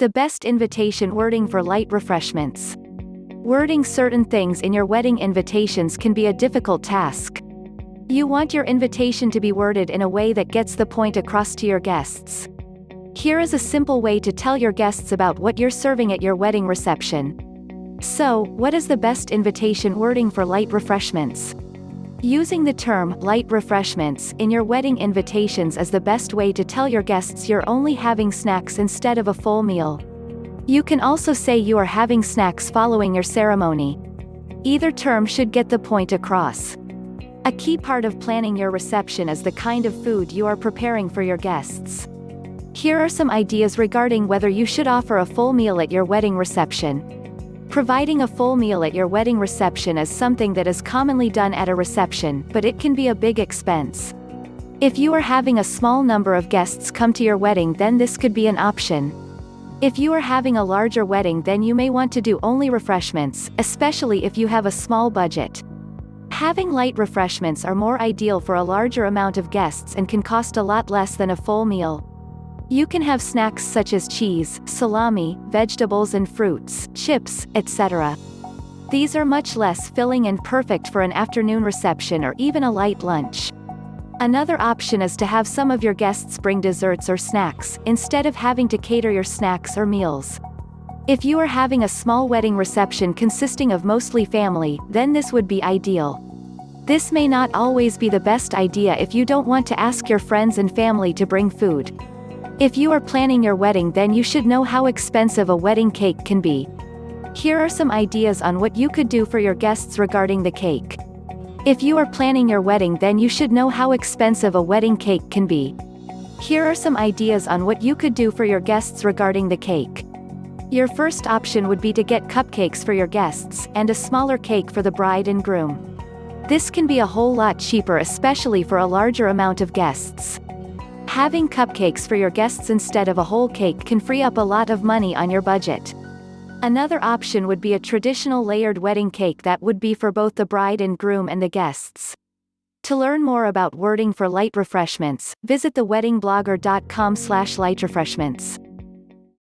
The best invitation wording for light refreshments. Wording certain things in your wedding invitations can be a difficult task. You want your invitation to be worded in a way that gets the point across to your guests. Here is a simple way to tell your guests about what you're serving at your wedding reception. So, what is the best invitation wording for light refreshments? Using the term light refreshments in your wedding invitations is the best way to tell your guests you're only having snacks instead of a full meal. You can also say you are having snacks following your ceremony. Either term should get the point across. A key part of planning your reception is the kind of food you are preparing for your guests. Here are some ideas regarding whether you should offer a full meal at your wedding reception. Providing a full meal at your wedding reception is something that is commonly done at a reception, but it can be a big expense. If you are having a small number of guests come to your wedding, then this could be an option. If you are having a larger wedding, then you may want to do only refreshments, especially if you have a small budget. Having light refreshments are more ideal for a larger amount of guests and can cost a lot less than a full meal. You can have snacks such as cheese, salami, vegetables and fruits, chips, etc. These are much less filling and perfect for an afternoon reception or even a light lunch. Another option is to have some of your guests bring desserts or snacks, instead of having to cater your snacks or meals. If you are having a small wedding reception consisting of mostly family, then this would be ideal. This may not always be the best idea if you don't want to ask your friends and family to bring food. If you are planning your wedding, then you should know how expensive a wedding cake can be. Here are some ideas on what you could do for your guests regarding the cake. If you are planning your wedding, then you should know how expensive a wedding cake can be. Here are some ideas on what you could do for your guests regarding the cake. Your first option would be to get cupcakes for your guests, and a smaller cake for the bride and groom. This can be a whole lot cheaper, especially for a larger amount of guests. Having cupcakes for your guests instead of a whole cake can free up a lot of money on your budget. Another option would be a traditional layered wedding cake that would be for both the bride and groom and the guests. To learn more about wording for light refreshments, visit theweddingblogger.com/lightrefreshments.